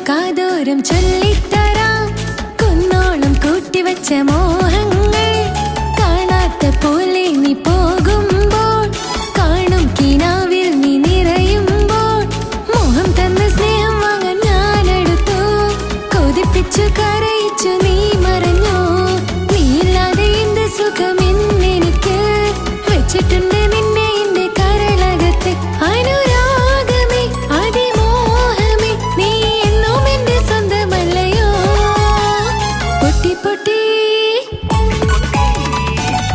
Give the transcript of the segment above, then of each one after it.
കാതോരം ചൊല്ലിത്തരാം കുന്നോളം കൂട്ടിവച്ച മോഹങ്ങൾ കാണാത്ത പോലെ നീ പോകുമ്പോൾ കാണും കിനാവിൽ നീ നിറയുമ്പോൾ മോഹം തന്ന സ്നേഹം വാങ്ങാൻ ഞാനെടുത്തു കൊതിപ്പിച്ചു കരയിച്ചു നീ മറഞ്ഞു നീയില്ലാതെ എന്ത് സുഖം എന്നെനിക്ക് വെച്ചിട്ടുണ്ട് നിന്നെ എന്റെ കരളകത്ത് അനുരാഗമേ അതിമോഹമേ നീ എന്നും എന്റെ സ്വന്തമല്ലയോ പൊട്ടി പൊട്ടി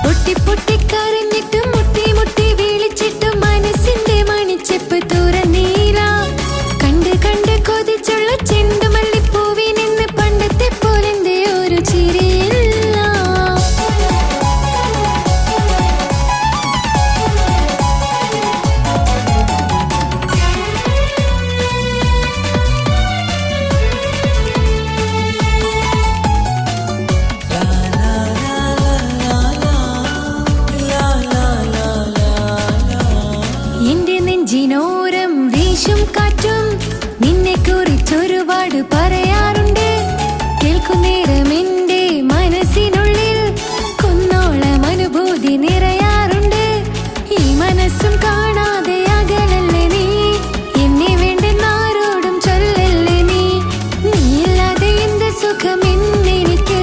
പൊട്ടി പൊട്ടി കരഞ്ഞിട്ടും മുട്ടി മുട്ടി വിളിച്ചിട്ടും മനസ്സിന്റെ മണിച്ചെപ്പ് തുറന്നീല കണ്ട് കണ്ട് കൊതിച്ചുള്ള ചെണ്ടുമല്ലിപ്പൂവിനെന്ന് പണ്ടത്തെ പോലെന്റെ ഒരു ചിരിയില്ല എന്റെ നെഞ്ചിനോരം വീശും കാറ്റും നിന്നെ കുറിച്ചൊരുപാട് പറയാറുണ്ട് കേൾക്കുന്നേരം എന്റെ മനസ്സിനുള്ളിൽ കുന്നോളം അനുഭൂതി നിറയാറുണ്ട് ഈ മനസ്സും കാണാതെ അകലല്ലേ നീ എന്നെ വേണ്ടെന്നാരോടും ചൊല്ലല്ലേ നീ നീയില്ലാതെ എന്ത് സുഖം എന്നെനിക്ക്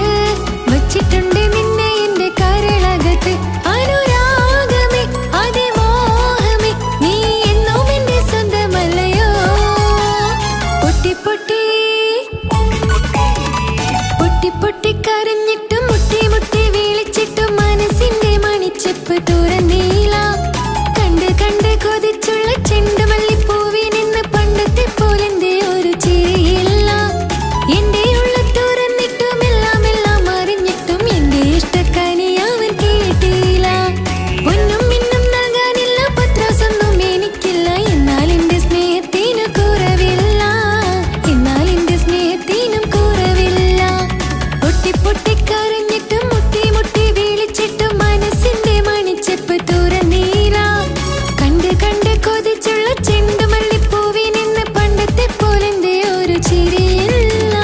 വച്ചിട്ടുണ്ട് നിന്നെ എന്റെ കരളകത്ത് അനുരാഗമേ അതിമോഹമേ നീ എന്നും എന്റെ സ്വന്തമല്ലയോ പൊട്ടി പൊട്ടി പൊട്ടി പൊട്ടി കരഞ്ഞിട്ടും മുട്ടി മുട്ടി വിളിച്ചിട്ടും മനസ്സിന്റെ മണിച്ചെപ്പ് തുറന്നീല കണ്ട് കണ്ട് കൊതിച്ചുള്ള ചെണ്ടുമല്ലിപ്പൂവിനെന്ന് പണ്ടത്തെ പോലെന്റെ ഒരു ചിരിയില്ല എന്റെ ഉള്ളിൽ തുറന്നിട്ടും എല്ലാം എല്ലാം അറിഞ്ഞിട്ടും എന്റെ ഇഷ്ടക്കനി അവൻ കേട്ടില്ല പൊന്നും മിന്നും നൽകാനില്ല പത്രാസൊന്നും എനിക്കില്ല എന്നാൽ എന്റെ സ്നേഹത്തിന് കുറവില്ല എന്നാൽ എന്റെ സ്നേഹത്തിനും കുറവില്ല പൊട്ടി പൊട്ടി കരഞ്ഞിട്ടും മുട്ടി മുട്ടി വിളിച്ചിട്ടും മനസ്സിന്റെ മണിച്ചെപ്പ് തുറന്നീല കണ്ട് കണ്ട് കൊതിച്ചുള്ള ചെണ്ടുമല്ലിപ്പൂവിനെന്ന് പണ്ടത്തെ പോലെന്റെ ഒരു ചിരിയില്ല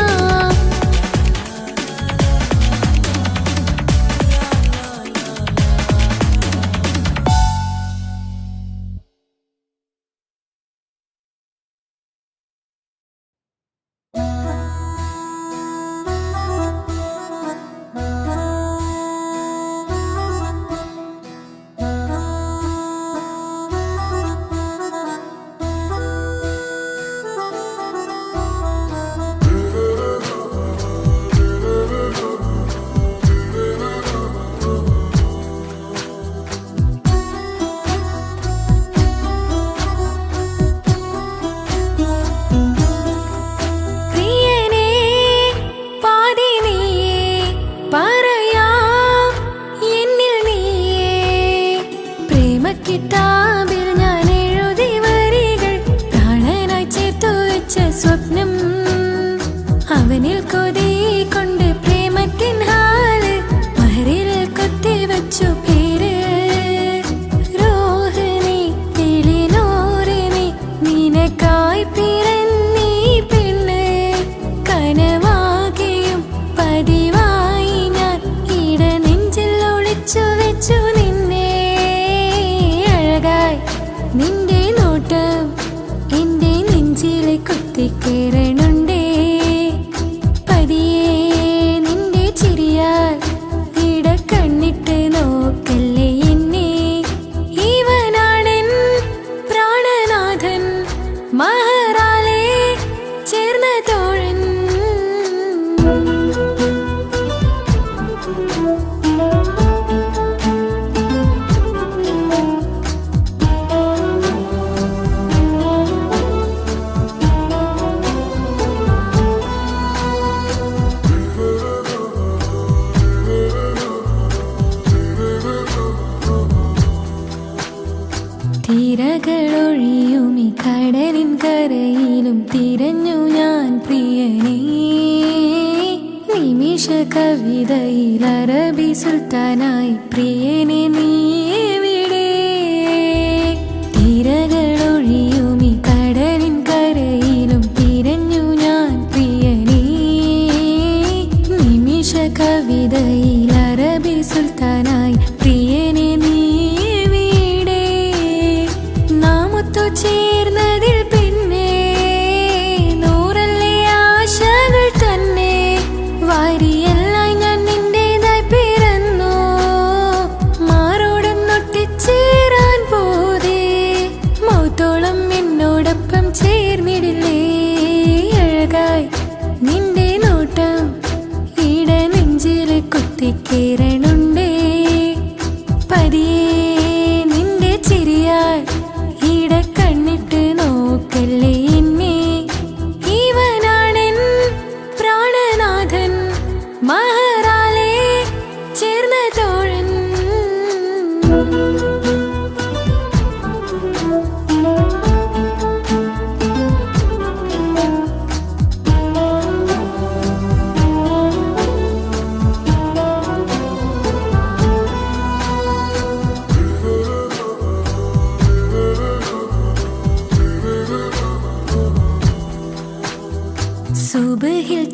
പ്രിയനേ പാതി നീയേ പറയാം എന്നിൽ നീയേ പ്രേമക്കിതാബിൽ ഞാൻ എഴുതി വരികൾ പ്രാണനായി ചേർത്തു വെച്ച സ്വപ്നം അവനിൽ കൊതി കൊണ്ട് പ്രേമത്തിൻ ഹാല് മഹറിൽ കൊത്തി വച്ചു പേര് രോഹിണി തെളിനോറിനി നിനക്കായി പിറന്നീ പെണ്ണ് കനവാകെയും പതിവായി ഞാൻ ഇട നെഞ്ചിൽ ഒളിച്ചു വെച്ചു നിന്നെ അഴകായി നിന്റെ നോട്ടം എന്റെ നെഞ്ചിലെ കുത്തിക്കേറണുണ്ടേ പതിയെ നിന്റെ ചിരിയാൽ ഇട കണ്ണിട്ട് നോക്കല്ലേ എന്നെ ഇവനാണെൻ പ്രാണനാഥൻ മഹറാലെ ചേർന്ന തോഴൻ തിരകളൊഴിയും ഈ കടലിൻ കരയിലും തിരഞ്ഞു ഞാൻ പ്രിയനേ നിമിഷ കവിതയിൽ അറബി സുൽത്താനായി പ്രിയനെ നീ എവിടെ തിരകളൊഴിയും ഈ കടലിൻ കരയിലും തിരഞ്ഞു ഞാൻ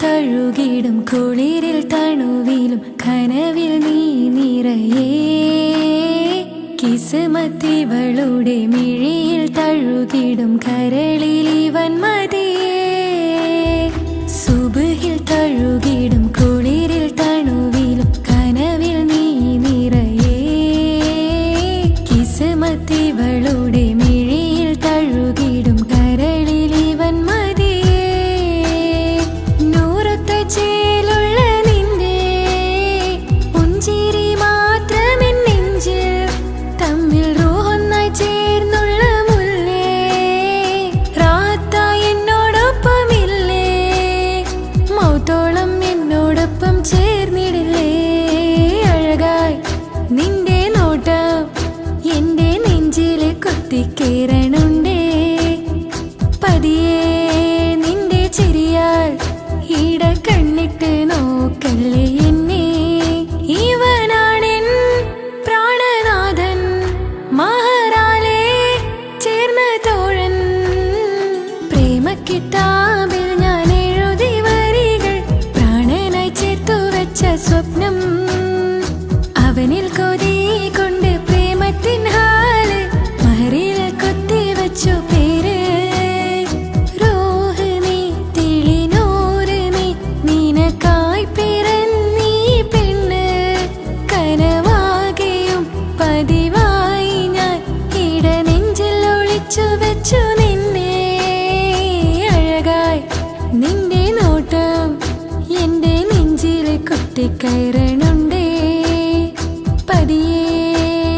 തഴുകിടും കുളിരിൽ തണുവിലും കനവിൽ നീ നിറയേ കിസ്മത്തിവളുടെ മിഴിയിൽ തഴുകിടും കരളിൽ ഇവൻ മതിയേ സുബ്ഹിൽ തഴുകിടും കുളിരിൽ തണുവിലും കനവിൽ നീ നിറയേ കിസ്മത്തിവളുടെ മിഴിയിൽ തഴുകിടും കരളിൽ ഇവൻ മതിയേ നൂറത്തെ ചേലുള്ള നിന്റെ പുഞ്ചിരി മാത്രമെൻ നെഞ്ചിൽ തമ്മിൽ റൂഹൊന്നായി ചേർന്നുള്ള മുല്ലേ റാത്തായി എന്നോടൊപ്പമില്ലേ മൗത്തോളം എന്നോടൊപ്പം ചേർന്നിടില്ലേ അഴകായി നിന്റെ നോട്ടം എന്റെ നെഞ്ചിലെ കുത്തിക്കേറണുണ്ടേ പതിയെ നിന്റെ ചിരിയാൽ ഈട കണ്ണിട്ട് നോക്കല്ലേ എന്നെ ഇവനാണെൻ പ്രാണനാഥൻ മഹറാലേ ചേർന്ന തോഴൻ പ്രേമക്കിതാബിൽ ഞാൻ എഴുതി വരികൾ പ്രാണനായി ചേർത്തു വെച്ച സ്വപ്നം അവനിൽ കൊതി കൊണ്ട് പ്രേമത്തിൻ ഹാല് മഹറിൽ കൊത്തി വെച്ചു പേര് റൂഹ് നീ തെളിനൂറ് നീ നിനക്കായി പിറന്നീ പെണ്ണ് കനവാകെയും പതിവായി ഞാൻ ഇട നെഞ്ചിൽ ഒളിച്ചു വെച്ചു നിന്നെ അഴകായി നിന്റെ നോട്ടം എന്റെ നെഞ്ചിലെ കുത്തിക്കയറണുണ്ടേ പതിയെ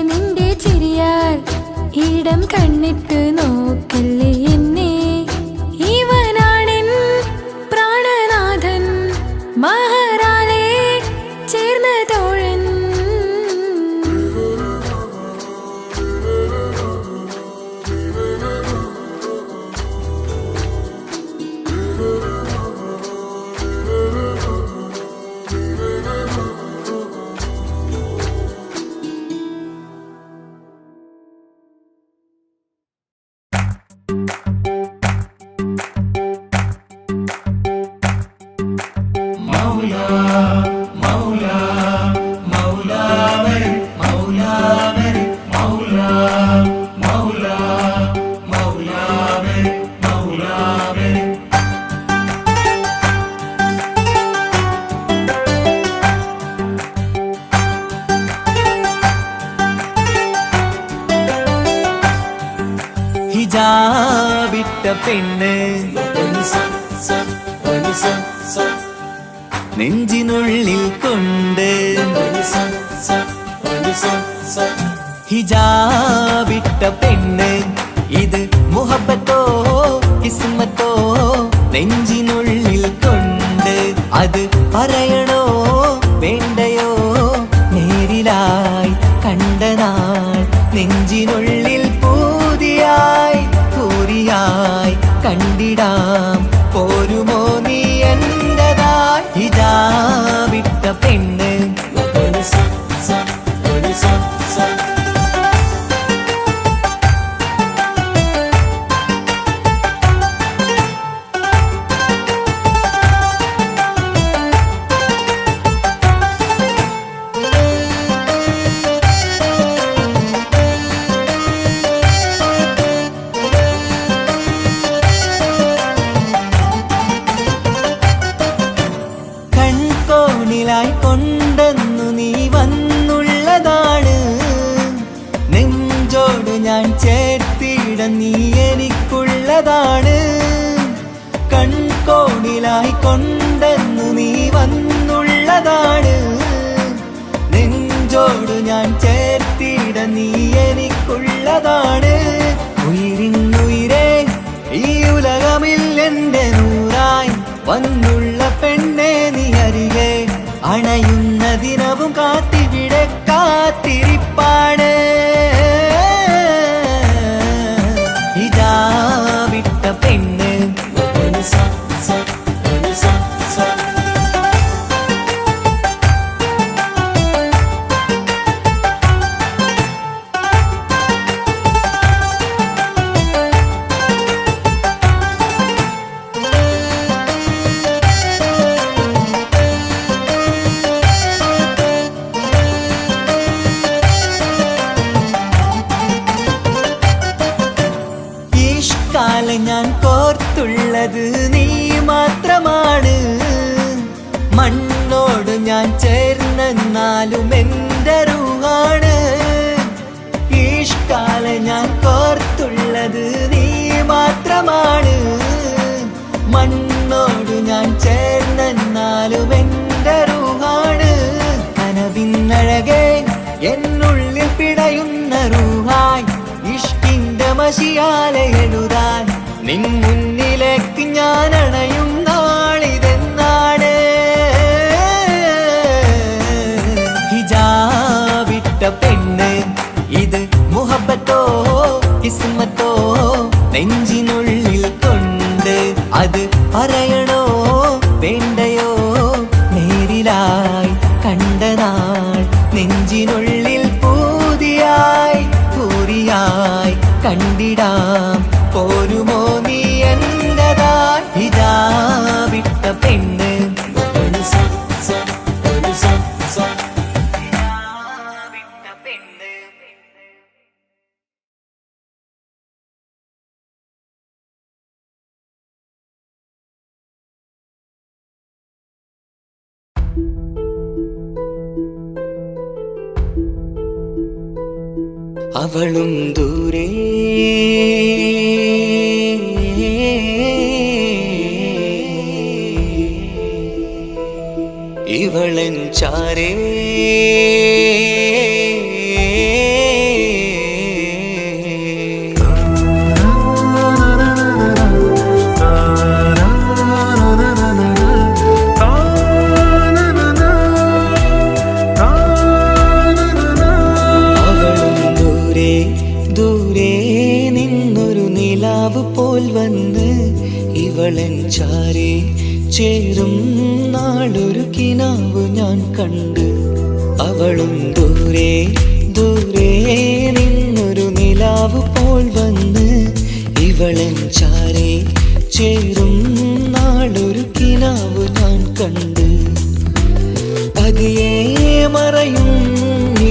നിന്റെ ചിരിയാൽ ഇടം കണ്ണിട്ട് നോക്കല്ലേ എന്നെ ഇവനാണെൻ പ്രാണനാഥൻ മഹറാലേ ചേർന്ന തോഴൻ ഹിജാബിട്ട പെണ്ണ് നെഞ്ചിനുള്ളിൽ കൊണ്ട് ഹിജാബിട്ട പെണ്ണ് ഇത് മുഹബത്തോ കിസ്മത്തോ നെഞ്ചിനുള്ളിൽ കൊണ്ട് അത് പറയണോ വേണ്ടയോ നേരിലായി കണ്ട നാൾ നെഞ്ചിനുള്ളിൽ പൂതിയായി പൂരിയായി കണ്ടിടാം പോരുമോ നീ എന്റതായി ഹിജാബിട്ട പെണ്ണ് കൺകോണിലായി കൊണ്ടെന്നു നീ വന്നുള്ളതാണ് നെഞ്ചോട് ഞാൻ ചേർത്തിട നീ എനിക്കുള്ളതാണ് കൺകോണിലായി കൊണ്ടെന്നു നീ വന്നുള്ളതാണ് നെഞ്ചോട് ഞാൻ ചേർത്തിട നീ എനിക്കുള്ളതാണ് ഉയിരിന്നുയിരേ ഈ ഉലകമിൽ എന്റെ നൂറായി വന്നുള്ള പെണ്ണെ നീ അരികെ അണയുന്ന ദിനവും കാത്തിവിടെ കാത്തിരിപ്പാണ് ഹിജാബിട്ട പെണ്ണ് ഇഷ്കാലം ഞാൻ കോർത്തുള്ളത് നീ മാത്രമാണ്. മണ്ണോട് ഞാൻ ചേർന്നെന്നാലും എൻ്റെ റൂഹാണ്. ഇഷ്കാലം ഞാൻ കോർത്തുള്ളത് നീ മാത്രമാണ്. മണ്ണോട് ഞാൻ ചേർന്നെന്നാലും എൻ്റെ റൂഹാണ്. കനവിന്നഴകെ എന്നുള്ളിൽ പിടയുന്ന റൂഹായി ഇഷ്കിന്റെ മഷിയാലെ എഴുതാൻ നിൻ മുന്നിലേക്ക് ഞാൻ അണയും നാളിതെന്നാണ്. ഹിജാബിട്ട പെണ്ണ് ഇത് മുഹബത്തോ കിസ്മത്തോ നെഞ്ചിനുള്ളിൽ കൊണ്ട് അത് പറയണോ വേണ്ടയോ നേരിലായി കണ്ട നാൾ നെഞ്ചിനുള്ളിൽ പൂതിയായി പൂരിയായി കണ്ടിടാം പോരുമോ നീ എന്റതായി. ഹിജാബിട്ട പെണ്ണ് അവളും ദൂരെ ഇവളൻ ചാരേ പോൽ വന്ന് ഇവളൻ ചാരേ ചേരും നാളൊരു കിനാവ് ഞാൻ കണ്ട്. അവളും ദൂരെ ദൂരെ നിന്നൊരു നിലാവ് പോൽ വന്ന് ഇവളൻ ചാരേ ചേരും നാളൊരു കിനാവ് ഞാൻ കണ്ട്. പതിയെ മറയും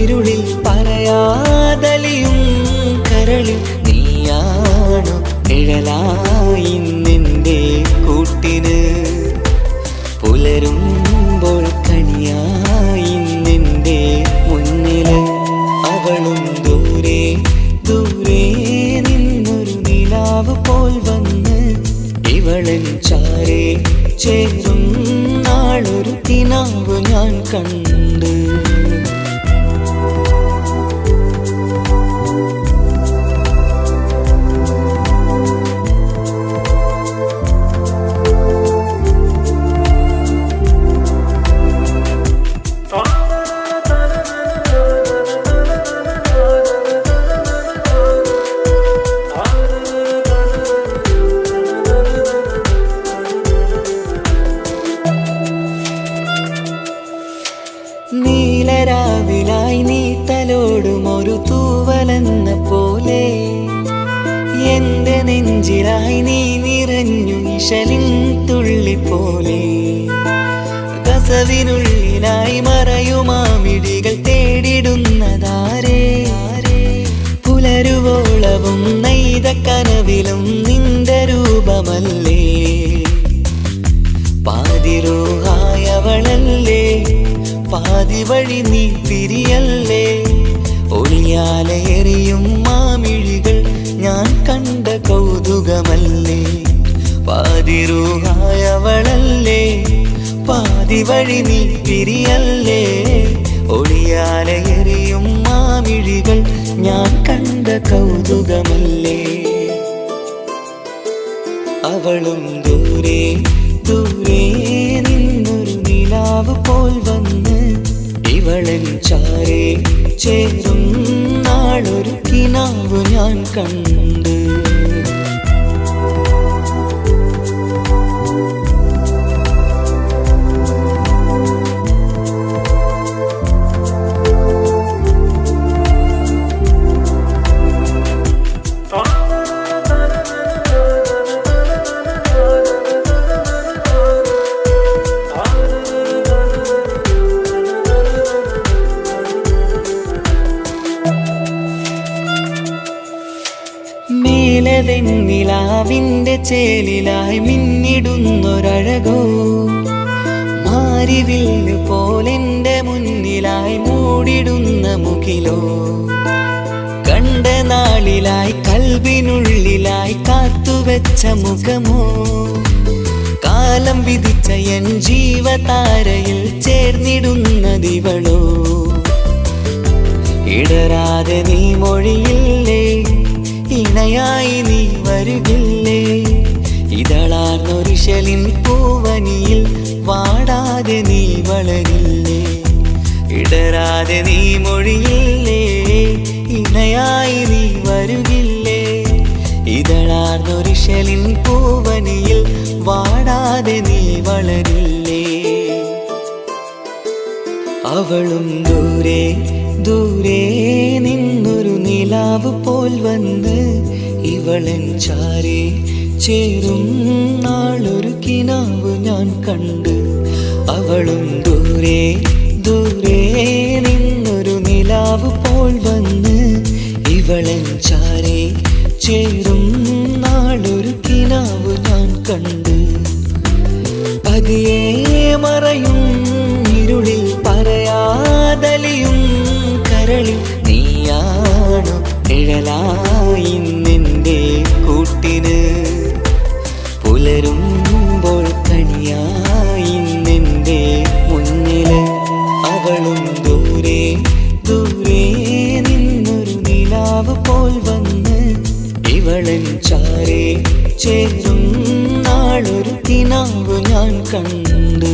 ഇരുളിൽ പറയാതലിയും കരളിൽ നീയാണു നിഴലായി നിന്റെ കൂട്ടിന്. പുലരുമ്പോൾ കണിയായി നിന്റെ മുന്നില്. അവളും ദൂരെ ദൂരെ നിന്നൊരു നിലാവ് പോൽ വന്ന് ഇവളൻ ചാരേ ചേരും നാളൊരു കിനാവ് ഞാൻ കണ്ട്. നീലരാവിലായി നീ തലോടും ഒരു തൂവലെന്ന പോലെ എന്റെ നെഞ്ചിലായി നീ നിറഞ്ഞു ഇശലിൻ തുള്ളി പോലെ. കസവിനുള്ളിലായി മറയുമാമിടികൾ തേടിടുന്നതാരേ. പുലരുവോളവും നെയ്ത കനവിലും നിന്റെ രൂപമല്ലേ. പാതിരൂഹായവളല്ലേ പാതി വഴി നീ തിരിയല്ലേ. ഒളിയാലെ എറിയും മാമിഴികൾ ഞാൻ കണ്ട കൗതുകമല്ലേ. പാതിരൂഹായവളല്ലേ പാതി വഴി നീ തിരിയല്ലേ. ഒളിയാലെ എറിയും മാമിഴികൾ ഞാൻ കണ്ട കൗതുകമല്ലേ. അവളും ദൂരെ ദൂരെ നിന്നൊരു നിലാവ് പോൽ വന്ന് ഇവളൻ ചാരേ ചേരും നാളൊരു കിനാവ് ഞാൻ കണ്ട്. നീലവെണ്ണിലാവിന്റെ ചേലിലായി മിന്നിടുന്നൊരഴകോ മാരിവില്ല് പോലെന്റെ മുന്നിലായി മൂടിടുന്ന മുകിലോ കണ്ട നാളിലായി കൽബിനുള്ളിലായി കാത്തുവെച്ച മുഖമോ കാലം വിധിച്ച എൻ ജീവതാരയിൽ ചേർന്നിടുന്നതിവളോ ഇടരാതെ നീ മൊഴിയില്ലേ ഇണയായി നീ വരുകില്ലേ ഇതളാർന്നൊരിശലിൻ പൂവനിയിൽ വാടാതെ നീ വളരില്ലേ ഇടരാതെ നീ മൊഴിയില്ലേ ഇണയായി നീ വരുകില്ലേ ഇതളാർന്നൊരിശലിൻ പൂവനിയിൽ വാടാതെ നീ വളരില്ലേ അവളും ദൂരെ ദൂരെ നിന്നൊരു നിലാവ് പോൽ വന്ന് ഇവളൻ ചാരി ചേരും നാളൊരു കിനാവ് ഞാൻ കണ്ട് അവളും ദൂരെ ദൂരെ നിന്നൊരു നിലാവ് പോൽ വന്ന് ഇവളൻ ചാരി ചേരും നാളൊരു കിനാവ് ഞാൻ കണ്ട് പതിയെ മറയും ഇരുളിൽ പറയാതലിയും കരളിൽ നീയാണു നിഴലായി നിന്റെ കൂട്ടിന് പുലരുമ്പോൾ കണിയായി നിന്റെ മുന്നില് അവളും ദൂരെ ദൂരെ നിന്നൊരു നിലാവ് പോൽ വന്ന് ഇവളൻ ചാരേ ചേരും നാളൊരു കിനാവ് ഞാൻ കണ്ട്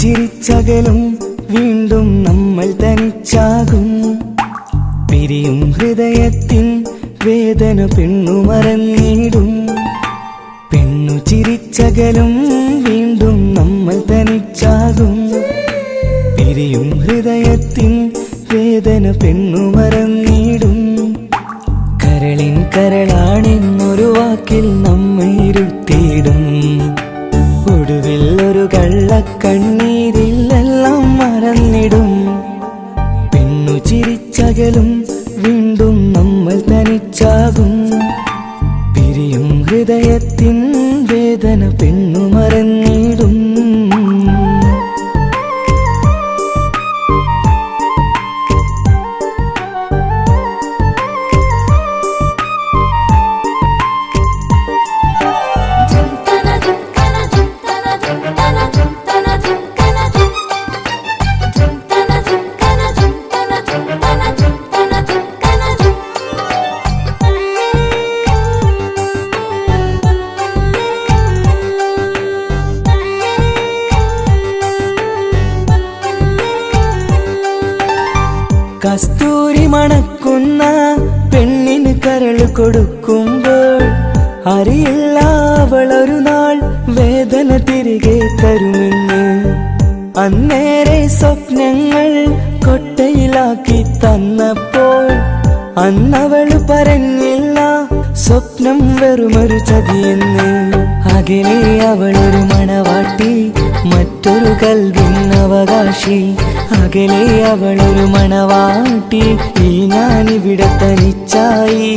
ചിരിച്ചകലും വീണ്ടും നമ്മൾ തനിച്ചാകും പിരിയും ഹൃദയത്തിൻ വേദന പെണ്ണു മറന്നിടും പെണ്ണു ചിരിച്ചകലും വീണ്ടും നമ്മൾ തനിച്ചാകും പിരിയും ഹൃദയത്തിൻ വേദന പെണ്ണു മറന്നിടും കരളിൻ കരളാണെന്നൊരു വാക്കിൽ നമ്മെ ഇരുത്തിയിടും ഒടുവിൽ ഒരു കള്ളക്കണ്ണീരിലെല്ലാം മറന്നിടും പെണ്ണു ചിരിച്ചകലും വീണ്ടും നമ്മൾ തനിച്ചാകും പിരിയും ഹൃദയത്തിൻ വേദന പെണ്ണു മറന്നിടും കസ്തൂരി മണക്കുന്ന പെണ്ണിന് കരൾ കൊടുക്കുമ്പോൾ അറിയില്ല അവളൊരു നാൾ വേദന തിരികെ തരുമെന്ന് അന്നേരെ സ്വപ്നങ്ങൾ കൊട്ടയിലാക്കി തന്നപ്പോൾ അന്നവള് പറഞ്ഞില്ല സ്വപ്നം വെറുമൊരു ചതിയെന്ന് അകലെ അവളൊരു മണവാട്ടി മറ്റൊരു കൽവിൻ അവകാശി അകലെ അവളൊരു മണവാട്ടി ഈ ഞാനിവിടെ തനിച്ചായി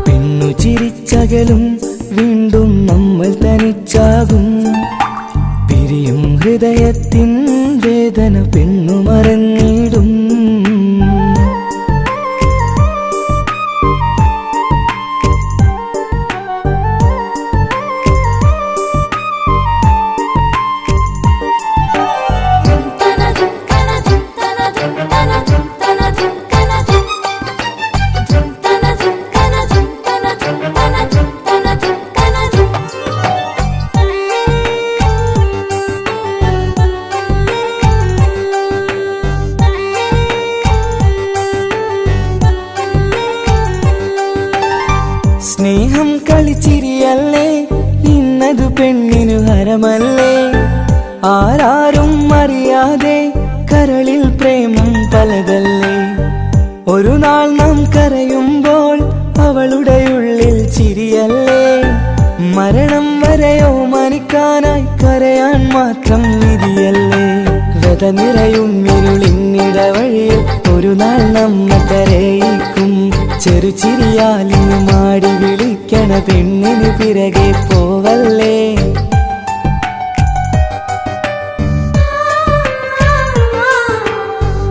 പെണ്ണു ചിരിച്ചകലും വീണ്ടും നമ്മൾ തനിച്ചാകും പിരിയും ഹൃദയത്തിൻ വേദന പെണ്ണു മറന്നിടും വരമല്ലേ ആരാരും അറിയാതെ കരളിൽ പ്രേമം പലതല്ലേ ഒരു നാൾ നാം കരയുമ്പോൾ അവളുടെ ഉള്ളിൽ ചിരിയല്ലേ മരണം വരെയോ മനിക്കാനായി കരയാൻ മാത്രം വിധിയല്ലേ വ്യത നിറയും ഇരുളിന്നിടവഴിയിൽ ഒരു നാൾ നമ്മ കരയിക്കും ചെറുചിരിയാലിനു മാടി വിളിക്കണ പെണ്ണിന് പിറകെ പോവല്ലേ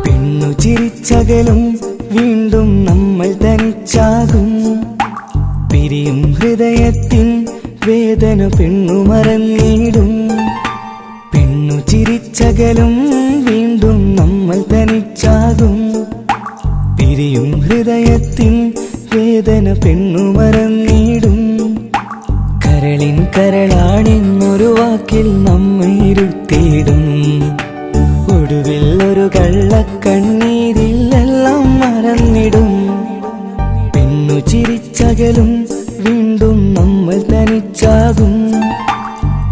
പെണ്ണു ചിരിച്ചകലും വീണ്ടും നമ്മൾ തനിച്ചാകും പിരിയും ഹൃദയത്തിൻ വേദന പെണ്ണു മറന്നിടും പെണ്ണു ചിരിച്ചകലും വീണ്ടും നമ്മൾ തനിച്ചാകും പിരിയും ഹൃദയത്തിൻ വേദന പെണ്ണു മറന്നിടും കരളിൻ കരളാണെന്നൊരു വാക്കിൽ നമ്മെ ഇരുത്തിയിടും ഒടുവിൽ ഒരു കള്ളക്കണ്ണീരിലെല്ലാം മറന്നിടും പെണ്ണു ചിരിച്ചകലും വീണ്ടും നമ്മൾ തനിച്ചാകും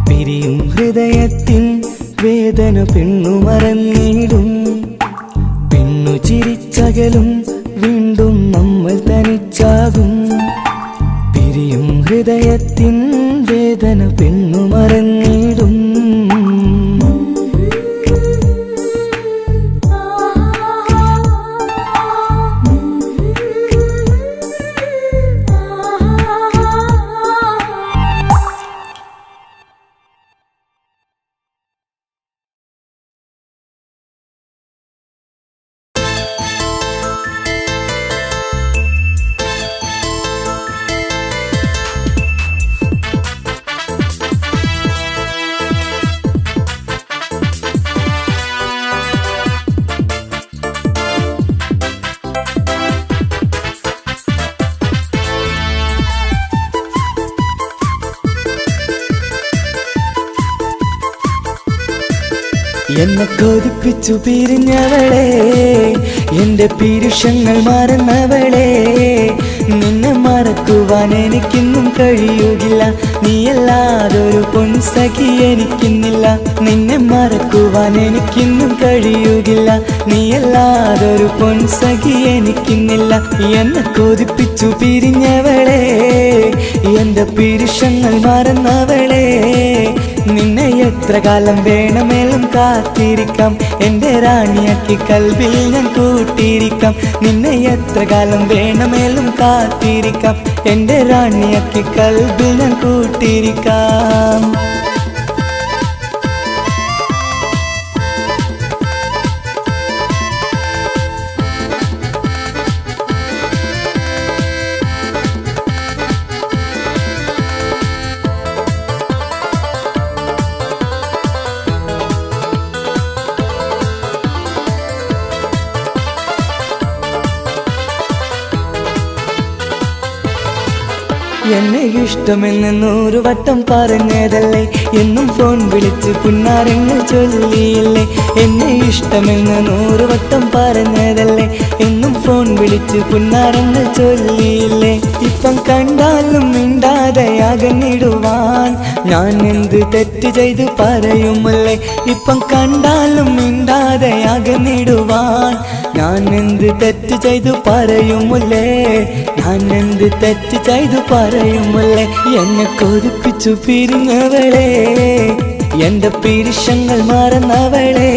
പിരിയും ഹൃദയത്തിൻ വേദന പെണ്ണു മറന്നിടും പെണ്ണു ചിരിച്ചകലും വീണ്ടും നമ്മൾ തനിച്ചാകും പിരിയും ഹൃദയത്തിൻ വേദന പെണ്ണു മറന്നിടും എന്നെ കൊതിപ്പിച്ചു പിരിഞ്ഞവളെ എന്റെ പീരുഷങ്ങൾ മറന്നവളെ നിന്നെ മറക്കുവാൻ എനിക്കിന്നും കഴിയുകില്ല നീയല്ലാതൊരു പൊൻസഖി എനിക്കിന്നില്ല നിന്നെ മറക്കുവാൻ എനിക്കിന്നും കഴിയുകില്ല നീയല്ലാതൊരു പൊൻസഖി എനിക്കിന്നില്ല എന്നെ കൊതിപ്പിച്ചു പിരിഞ്ഞവളെ എന്റെ പീരുഷങ്ങൾ മറന്നവളെ നിന്നെ എത്ര കാലം വേണമെങ്കിലും കാത്തിരിക്കാം എന്റെ റാണിയാക്കി കൽബിൽ ഞാൻ കൂട്ടിയിരിക്കാം നിന്നെ എത്ര കാലം വേണമെങ്കിലും കാത്തിരിക്കാം എന്റെ റാണിയാക്കി കൽബിൽ ഞാൻ കൂട്ടിയിരിക്കാം എന്നെ ഇഷ്ടമെന്ന് 100 വട്ടം പറഞ്ഞതല്ലേ എന്നും ഫോൺ വിളിച്ച് പുന്നാരങ്ങൾ ചൊല്ലിയില്ലേ എന്നെ ഇഷ്ടമെന്ന് 100 വട്ടം പറഞ്ഞതല്ലേ എന്നും ഫോൺ വിളിച്ച് പുന്നാരങ്ങൾ ചൊല്ലിയില്ലേ ഇപ്പം കണ്ടാലും മിണ്ടാതെ അകന്നിടുവാൻ ഞാൻ എന്ത് തെറ്റ് ചെയ്ത് പറയുമല്ലേ ഇപ്പം കണ്ടാലും മിണ്ടാതെ അകന്നിടുവാൻ ഞാൻ എന്ത് തെറ്റ് ചെയ്തു പറയുമല്ലേ ഞാൻ എന്ത് തെറ്റ് ചെയ്തു പറയുമല്ലേ എന്നെ കൊതിപ്പിച്ചു പിരിഞ്ഞവളെ എന്റെ പീരുഷങ്ങൾ മറന്നവളെ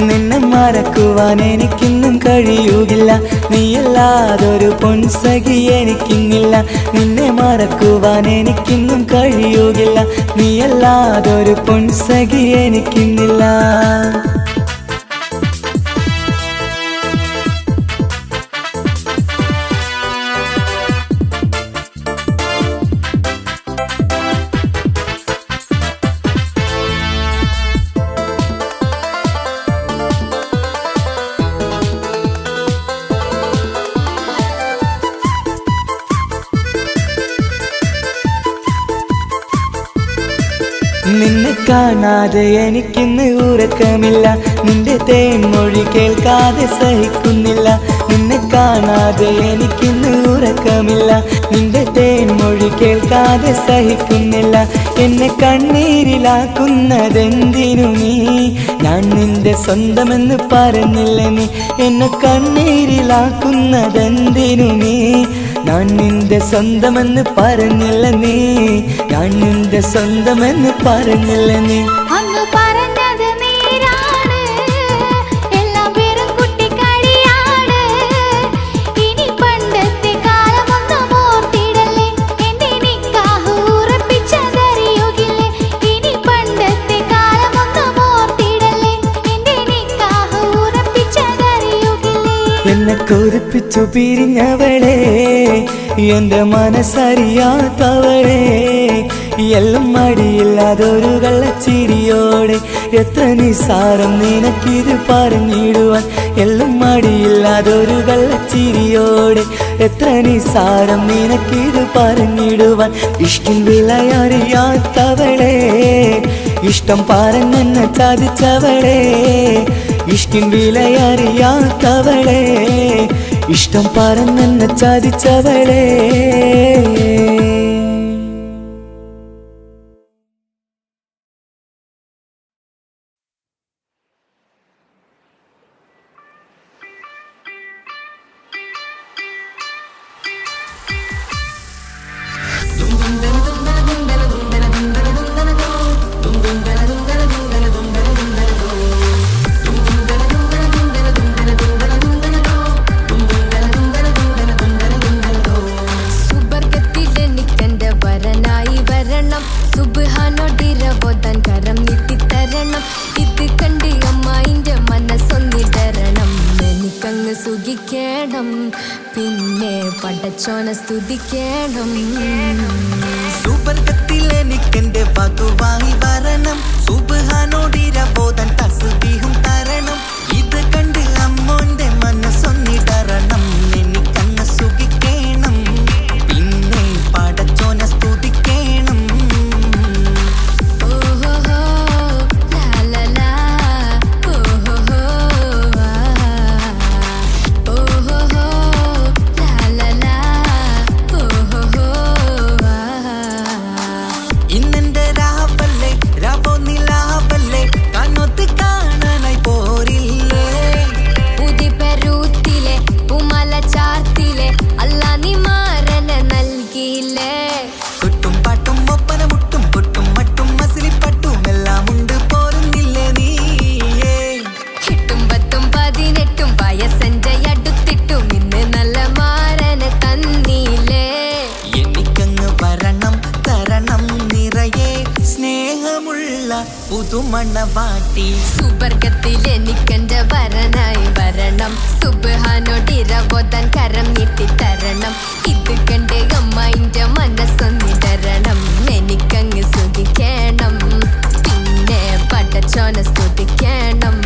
നിന്നെ മറക്കുവാൻ എനിക്കിന്നും കഴിയുകില്ല നീയല്ലാതൊരു പൊൻസഖി എനിക്കിന്നില്ല നിന്നെ മറക്കുവാൻ എനിക്കിന്നും കഴിയുകില്ല നീയല്ലാതൊരു പൊൻസഖി എനിക്കിന്നില്ല നിന്നെ കാണാതെ എനിക്കിന്ന് ഉറക്കമില്ല നിന്റെ തേൻമൊഴി കേൾക്കാതെ സഹിക്കുന്നില്ല നിന്നെ കാണാതെ എനിക്കിന്ന് ഉറക്കമില്ല. നിന്റെ തേൻമൊഴി കേൾക്കാതെ സഹിക്കുന്നില്ല. എന്നെ കണ്ണീരിലാക്കുന്നതെന്തിനു നീ? ഞാൻ നിന്റെ സ്വന്തമെന്ന് പറഞ്ഞില്ല നീ. എന്നെ കണ്ണീരിലാക്കുന്നതെന്തിനു നീ? ഞാൻ നിന്റെ സ്വന്തമെന്ന് പറഞ്ഞില്ല നീ. ഞാൻ നിന്റെ സ്വന്തമെന്ന് പറഞ്ഞില്ല നീ. അങ്ങ് പറഞ്ഞത് നേരാണ്, എല്ലാം വെറും കുട്ടിക്കളിയാണ്. ഇനി പണ്ടത്തെ കാലമൊന്നും ഓർത്തിടല്ലേ, എന്റെ നിക്കാഹ് ഉറപ്പിച്ചതറിയുകില്ലേ. ഇനി പണ്ടത്തെ കാലമൊന്നും ഓർത്തിടല്ലേ, എന്റെ നിക്കാഹ് ഉറപ്പിച്ചതറിയുകില്ലേ. എന്നെ കൊതിപ്പിച്ചു പിരിഞ്ഞവളെ, എന്റെ മനസ്സറിയാത്തവളെ, എല്ലാം മടിയില്ലാതൊരു കള്ളച്ചിരിയോടെ. എത്ര നിസാരം നിനക്കിത് പറഞ്ഞിടുവാൻ. എല്ലാം മടിയില്ലാതൊരു കള്ളച്ചിരിയോടെ. എത്ര നിസാരം നിനക്കിത് പറഞ്ഞിടുവാൻ. ഇഷ്കിൻ വിലയറിയാത്തവളെ, ഇഷ്ടം പറഞ്ഞെന്നെ ചതിച്ചവളെ. ഇഷ്കിൻ വിലയറിയാത്തവളെ, ഇഷ്ടം പറഞ്ഞെന്നെ ചതിച്ചവളെ. സുബർഗത്തിലെനിക്കെന്റെ വരനായി വരണം, സുബ്ഹാനോടിരവോതാൻ കരം നീട്ടിത്തരണം. ഇത് കണ്ട് അമ്മായിന്റെ മനസ്സൊന്നിടരണം. എനിക്കങ്ങ് സുഖിക്കണം, പിന്നെ പടച്ചോനെ സ്തുതിക്കണം. സുബർഗത്തിലെനിക്കെന്റെ വധുവായി വരണം, സുബ്ഹാനോടിരവോതാൻ തസ്ബീഹും തരണം. ഇത് കണ്ട് അമ്മോന്റെ മനസ്സൊന്നിടരണം. എനിക്കങ്ങ് സുഖിക്കണം, പിന്നെ പടച്ചോനെ സ്തുതിക്കണം. ഓഹോഹോ ലാലലാ, ഓഹോഹോ ആ, ഓഹോഹോ ലാലലാ, ഓഹോഹോ ആ. ഇന്നെന്റെ രാവല്ലേ, രാവോ നിലാവല്ലേ, കണ്ണൊത്ത് കാണാനായി പോരില്ലേ. പുതിപ്പെരൂത്തിലെ പൂമല ചാർത്തിലെ അല്ലാ നീ മാരനെ നൽകിയില്ലേ. കൊട്ടും പാട്ടും ഒപ്പന മുട്ടും കൊട്ടും മട്ടും മസിലിപ്പട്ടും എല്ലാം ഉണ്ട് പോരുന്നില്ലേ നീയേ. 8 10 18 വയസ്സെന്റെ അടുത്തിട്ടും ഇന്ന് നല്ല മാരനെ തന്നീലേ. എനിക്കങ്ങ് വരണം തരണം നിറയെ സ്നേഹമുള്ള പുതുമണവാട്ടി. സുബർഗത്തിലെനിക്കെന്റെ വരനായി വരണം, സുബ്ഹാനോടിരവോതാൻ കരം നീട്ടിത്തരണം. ഇത് കണ്ട് അമ്മായിന്റെ മനസ്സൊന്നിടരണം. എനിക്കങ്ങ് സുഖിക്കണം, പിന്നെ പടച്ചോനെ സ്തുതിക്കണം.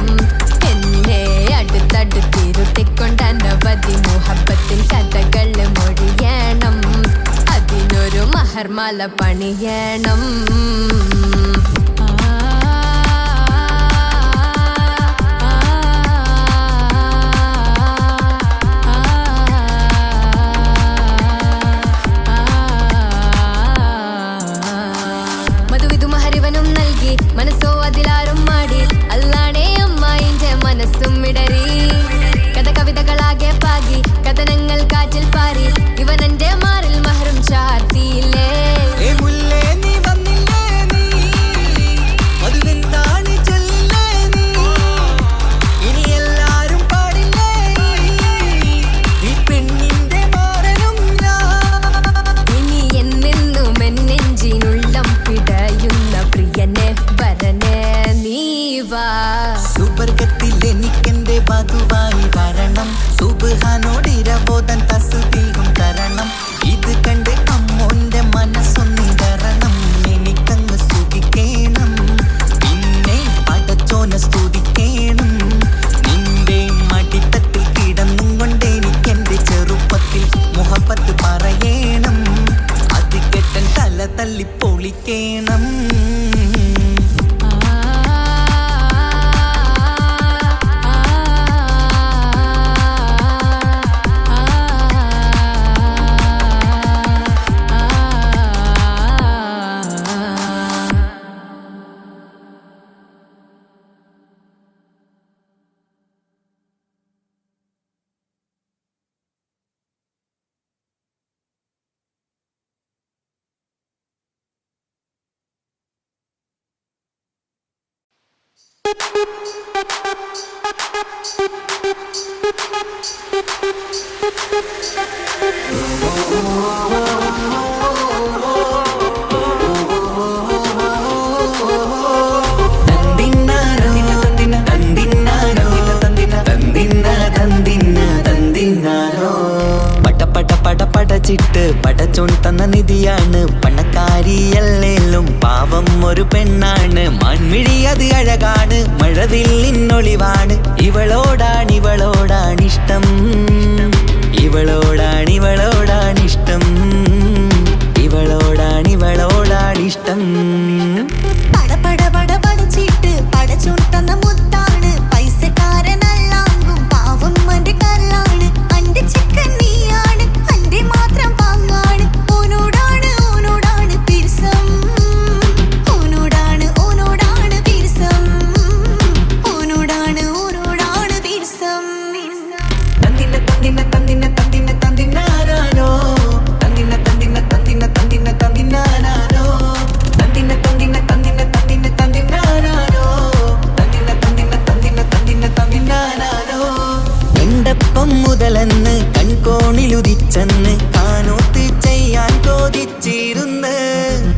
എന്നെ അടുത്തടുത്തിരുട്ടിക്കൊണ്ട് അനവധി മുഹബത്തിൻ കഥകൾ മൊഴിയണം. അതിനൊരു മഹർമാല പണിയണം. മധുവിധു മഹരിവനും നൽകി, മനസ്സോ അതിലാരും മാടി. അല്ലാണേ അമ്മായിന്റെ മനസ്സും ഇടറി. കഥ കവിതകളാകെ പാകി, കഥനങ്ങൾ കാറ്റിൽ പാറി. ഇവനെന്റെ മാറിൽ മഹറും ചാർത്തിയില്ലേ. ഏ മുല്ലേ നീ വന്നില്ലേ നീ, പടച്ചിട്ട് പടച്ചോൻ തന്ന നിധിയാണ് പണക്കാരിയല്ലേലും പാവം ഒരു പെണ്ണാണ് മാൻമിഴി അത് അഴകാണ് മഴവില്ലിന്നൊളിവാണ് ഇവളോടാണിഷ്ടം ഇവളോടാണിഷ്ടം ഇവളോടാണിഷ്ടം പടച്ചിട്ട് പടച്ചോൻ തന്ന മുത്താണ് പൈസക്കാരനല്ലാങ്കും പാവം അന്റെ കല്ലാണ് അന്റെ ചിക്കൻ നീയാണ് അന്റെ മാത്രം പാങ്ങാണ് ഓനോടാണ് പിരിസം ഓനോടാണ് പിരിസം ഓനോടാണ് പിരിസം തന്തിനാനോ തന്തിനാനോ എണ്ടപ്പം മുതലെന്ന് കൺകോണിലുദിച്ചെന്ന് കാനോത്ത് ചെയ്യാൻ കോതിച്ചിരുന്ന്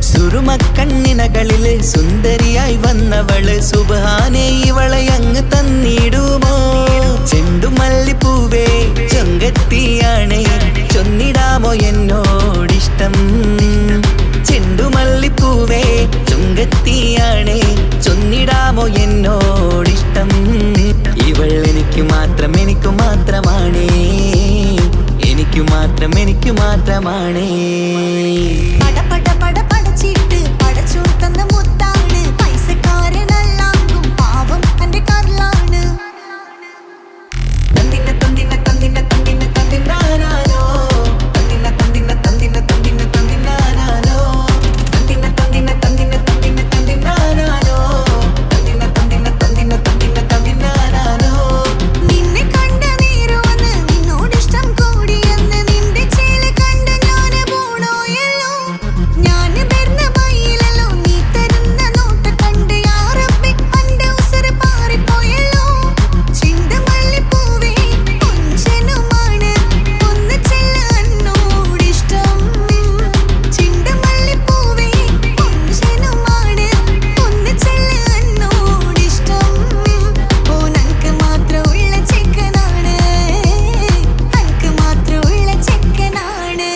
സുറുമക്കണ്ണിനകളില് സുന്ദരിയായി വന്നവള് സുബ്ഹാനേ ഇവളെ അങ്ങ് തന്നിടുമോ ചെണ്ടുമല്ലിപ്പൂവേ ചൊങ്കത്തിയാണ് ചൊന്നിടാമോ എന്നോടിഷ്ടം ചെണ്ടുമല്ലിപ്പൂവേ ചുങ്കത്തിയാണ് ചൊന്നിടാമോ എന്നോടിഷ്ടം ഇവൾ എനിക്ക് മാത്രമാണേ എനിക്ക് മാത്രമാണേ പടച്ചിട്ട് പടച്ചോൻ തന്ന മുത്താണ് പൈസക്കാരനല്ലാങ്കും പാവം അന്റെ കല്ലാണ് നിന്നെ കണ്ട നേരവന്ന് നിന്നോടിഷ്ടം കൂടിയെന്ന് നിന്റെ ചേല് കണ്ട ഞാന് പോണോയല്ലോ ഞാന് വരുന്ന വഴിയിലല്ലോ നീ തരുന്ന നോട്ട കണ്ട് യാ റബ്ബി അന്റെ ഉസറ് പാറിപ്പോയല്ലോ ചെണ്ടുമല്ലിപ്പൂവേ കൊഞ്ചനുമാണ് ഒന്ന് ചെല്ല് എന്നോടിഷ്ടം ചെണ്ടുമല്ലിപ്പൂവേ കൊഞ്ചനുമാണ് ഒന്ന് ചെല്ല് എന്നോടിഷ്ടം ഓനക്ക് മാത്രമുള്ള ചെക്കനാണ് അനക്ക് മാത്രമുള്ള ചെക്കനാണ്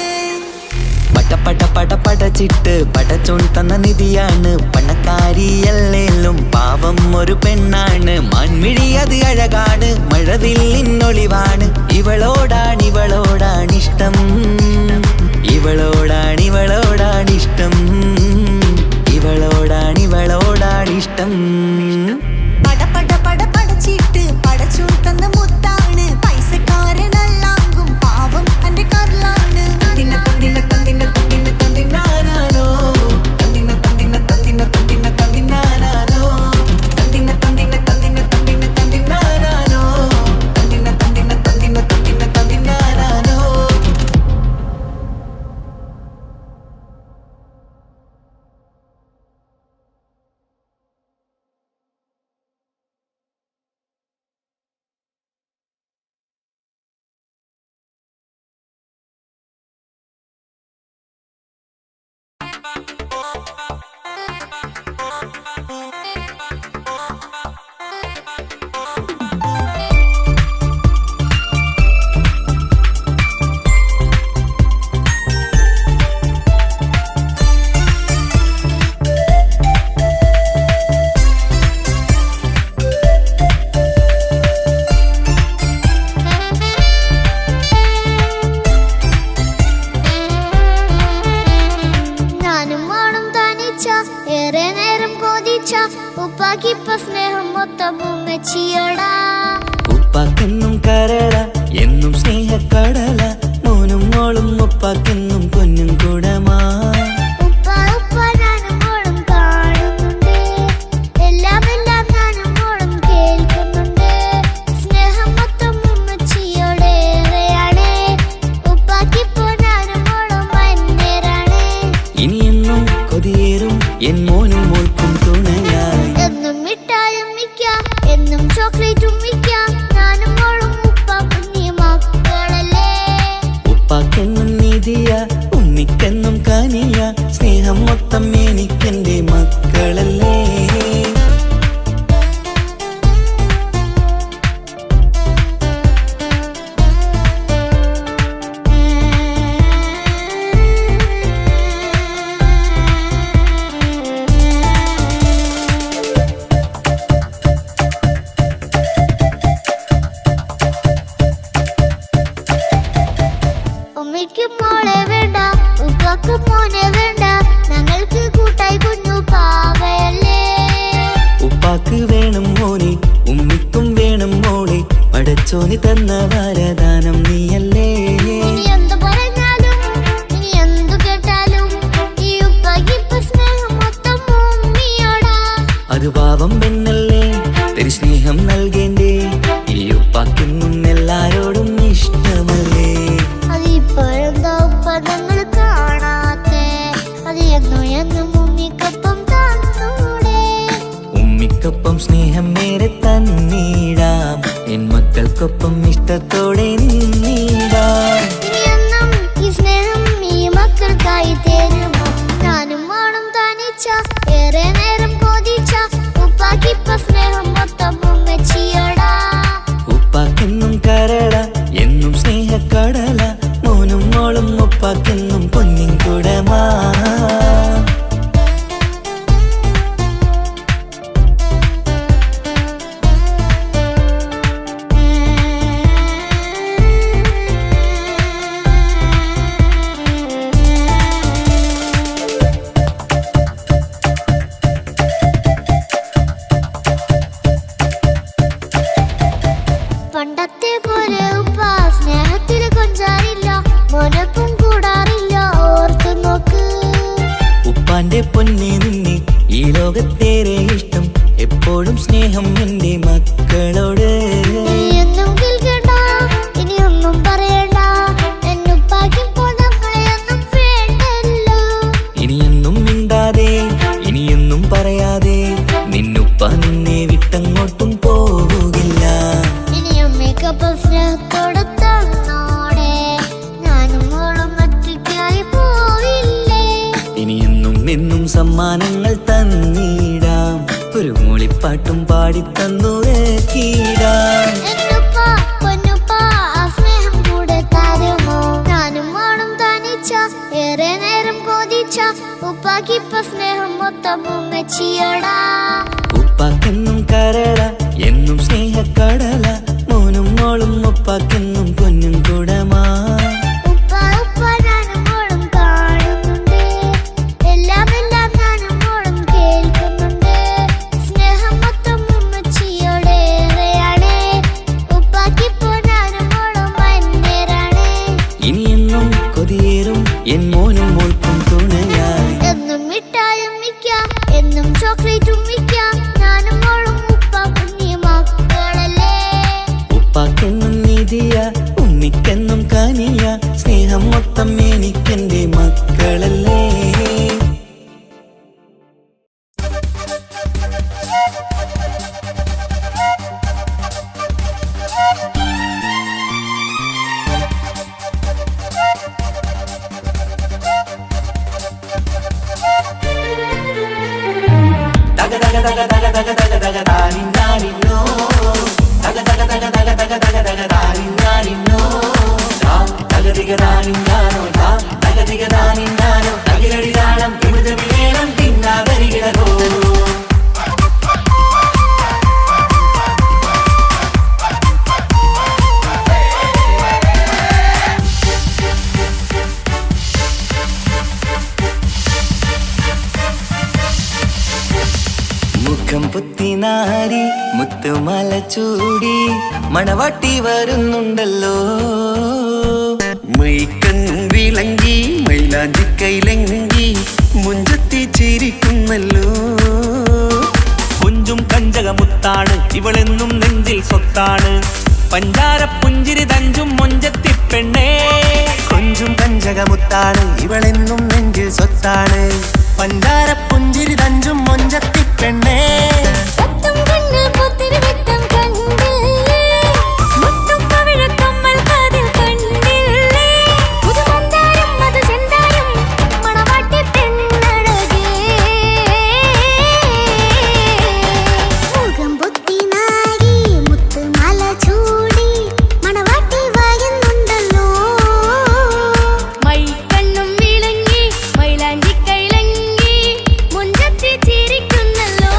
പടച്ചിട്ട് പടച്ചോൻ തന്ന നിധിയാണ് പണക്കാരിയല്ലേലും പാവം ഒരു പെണ്ണാണ് മാൻമിഴി അത് അഴകാണ് മഴവില്ലിന്നൊളിവാണ് ഇവളോടാണിഷ്ടം ഇവളോടാണിഷ്ടം ഇവളോടാണിഷ്ടം പടച്ചിട്ട് പടച്ചോൻ തന്ന മുത്താണ് പൈസക്കാരനല്ലാങ്കും പാവം അന്റെ കല്ലാണ് തന്തിനാനോ ഏറെ നേരം കോതിച്ച ഉപ്പാക്കിപ്പ സ്നേഹം മൊത്തം ഉമ്മച്ചിയോടാ ഉപ്പാക്കെന്നും കരള എന്നും സ്നേഹക്കടല മോനും മോളും ഉപ്പാക്കെന്നും പൊന്നും കൂടമാ ഉപ്പ ഞാനും മോളും കാണുന്നുണ്ട് എല്ലാം ഞാനും മോളും കേൾക്കുന്നുണ്ട് സ്നേഹം മൊത്തം ഉമ്മച്ചിയോടേറെയാണ് ഉപ്പാക്കിപ്പോ ഞാനും മോളും വന്നേരാണ് ഇനിയെന്നും കൊതിയേറും എൻ മോനും മോൾക്കും തുണയായി എന്നും മിട്ടായും മിക്ക പടച്ചോനി തന്ന വരദാനം നീയല്ലേ. ഇനി എന്തു പറഞ്ഞാലും ഇനി എന്തു കേട്ടാലും ഈ ഉപ്പാക്കിപ്പോ സ്നേഹം മൊത്തം ഉമ്മിയോടാ. അത് പാവം പെണ്ണല്ലേ തരി സ്നേഹം നൽകേണ്ടേ. ഈ ഉപ്പാക്കിന്നും എല്ലാരോടും ഇഷ്ടമല്ലേ. അതിപ്പോഴെന്താ ഉപ്പ ഞങ്ങൾ കാണാത്തെ? അത് എന്നും എന്നും ഉമ്മിക്കൊപ്പം തന്നൂടെ. ഉമ്മിക്കൊപ്പം സ്നേഹം നേരെ തന്നീടാം. എൻ മക്കൾക്കൊപ്പം ഇഷ്ടത്തോടെ നിന്നീടാം. ഇനി എന്നും ഈ സ്നേഹം ഈ മക്കൾക്കായി തരുമോ? ഞാനും മോളും തനിച്ച ഏറെ നേരം കൊതിച്ച ഉപ്പാക്കിപ്പോ സ്നേഹം മൊത്തം ഉമ്മച്ചിയോടാ. ഉപ്പാക്കെന്നും കരള എന്നും സ്നേഹക്കടല. മോനും മോളും ഉപ്പാക്കെന്നും പൊന്നിൻ കുടമാ. പണ്ടത്തെ പോലെ ഉപ്പ സ്നേഹത്തിൽ കൊഞ്ചാറില്ല, മോനൊപ്പം കൂടാറില്ല. ഓർത്തു നോക്ക്. ഉപ്പാന്റെ പൊന്നെ നിന്നെ ഈ ലോകത്തേറെ ഇഷ്ടം. എപ്പോഴും സ്നേഹം എന്റെ മക്കളോട്. ഇനി എന്നും കേൾക്കണ്ട, ഇനി ഒന്നും പറയണ്ട. എന്നുപ്പാക്കിപ്പോ ഞങ്ങളെയൊന്നും വേണ്ടല്ലോ. ഇനിയൊന്നും മിണ്ടാതെ ഇനിയൊന്നും പറയാതെ നിന്നുപ്പ നിന്നെ വിട്ടങ്ങോട്ടും പോവുകില്ല. ഇനി ഉമ്മയ്ക്കൊപ്പം സ്നേഹത്തോടെ തന്നോടെ. ഞാനും മോളും ഒറ്റയ്ക്കായി പോയില്ലേ. ഇനിയെന്നും എന്നും സമ്മാനങ്ങൾ തന്നീടാം. ഒരു മൂളിപ്പാട്ടും പാടിത്തന്നു കീടാം. എന്നുപ്പ പൊന്നുപ്പ ആ സ്നേഹം കൂടെ തരുമോ? ഞാനും മോളും തനിച്ച ഏറെ നേരം കൊതിച്ച ഉപ്പാക്കിപ്പോ സ്നേഹം മൊത്തം ഉമ്മച്ചിയോടാ. ഉപ്പാക്കെന്നും കരള എന്നും സ്നേഹക്കടല. മോനും മോളും ഉപ്പാക്കെന്നും പൊന്നും കുടമാ. ഉപ്പ ഉപ്പ ഞാനും മോളും കാണുന്നുണ്ട്. എല്ലാം എല്ലാം ഞാനും മോളും കേൾക്കുന്നുണ്ട്. സ്നേഹം മൊത്തം ഉമ്മച്ചിയോടേറെയാണ്. ഉപ്പാക്കിപ്പോ ഞാനും മോളും അന്യരാണ്. ഇനിയെന്നും കൊതിയേറും എൻ മോനും മോൾക്കും തുണയായി. എന്നും മിഠായും മിക്കാം, എന്നും ചോക്ലേറ്റും മിക്കാം. ഞാനും മോളും ഉപ്പ കുഞ്ഞി മക്കളല്ലേ. ഉപ്പാക്കെന്നും നിധിയ ഉമ്മിക്കെന്നും കനിയ. സ്നേഹം മൊത്തം എനിക്കെന്റെ മക്കളല്ലേ. മുഖം പുത്തിനാരി മുത്തുമല ചൂടി മണവാട്ടി വരുന്നുണ്ടല്ലോ. മൈക്കണ്ണും വിളങ്ങി മൈലാഞ്ചി കൈലങ്കി മുഞ്ചത്തി ചിരിക്കുന്നല്ലോ. കുഞ്ചും കഞ്ചകമുത്താണ് ഇവളെന്നും നെഞ്ചിൽ സ്വത്താണ്. പഞ്ചാര പുഞ്ചിരി തഞ്ചും മൊഞ്ചത്തി പെണ്ണേ. കൊഞ്ചും കഞ്ചകമുത്താണ് ഇവളെന്നും നെഞ്ചിൽ സ്വത്താണ്. പഞ്ചാര പുഞ്ചിരി തഞ്ചും മൊഞ്ചത്തി പെണ്ണേ. സത്തും കണ്ണിൽ പുത്തിരി വെട്ടം കണ്ടില്ലേ? മുത്തും പവിഴക്കമ്മൽ കാതിൽ കണ്ടില്ലേ? പുതുമന്ദാരം മധുചന്ദാരം മണവാട്ടി പെണ്ണഴകേ. മുഖം പൊത്തി നാരി മുത്തുമാല ചൂടി മണവാട്ടി വായുന്നുണ്ടല്ലോ. മൈക്കണ്ണും വിളങ്ങി മൈലാഞ്ചി കൈലങ്ങി മുഞ്ചത്തി ചിരിക്കുന്നല്ലോ.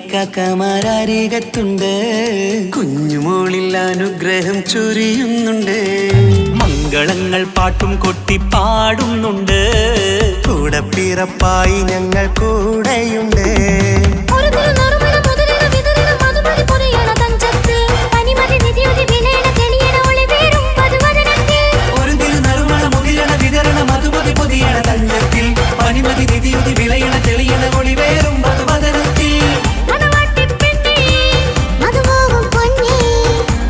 ഇക്കാക്കമാരരികത്തുണ്ട്. കുഞ്ഞുമോളിൽ അനുഗ്രഹം ചൊരിയുന്നുണ്ട്. മംഗളങ്ങൾ പാട്ടും കൊട്ടി പാടുന്നുണ്ട്. കൂടെ പിറപ്പായി ഞങ്ങൾ കൂടെയുണ്ട്. ഒരു തിരുനറുമണ മുതിരണ വിതരണ മധുമതി പൊരിയണ തഞ്ചത്തിൽ പനിമതി നിധിയുടെ വിലയണ തെളിയണ ഒളിവേറും മധുവദനത്തിൽ. ഒരു തിരുനറുമണ മുതിരണ വിതരണ മധുമതി പൊതിയണ തഞ്ചത്തിൽ പനിമതി നിധിയുതി വിളയണ തെളിയണ ഒളിവേറും മധുവദനത്തിൽ. മണവാട്ടിപ്പെണ്ണേ, മധുമോഹം പൊന്നേ,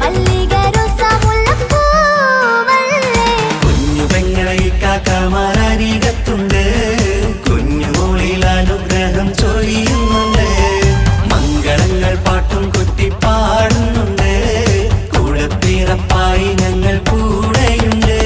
മല്ലിക റോസ മുല്ലപ്പൂവല്ലേ. കുഞ്ഞു പെങ്ങളെ ഇക്കാക്കമാരരികത്തുണ്ട്. കുഞ്ഞുമോളിൽ അനുഗ്രഹം ചൊരിയുന്നുണ്ട്. മംഗളങ്ങൾ പാട്ടും കൊട്ടി പാടുന്നുണ്ട്. കൂടെ പിറപ്പായി ഞങ്ങൾ കൂടെയുണ്ട്.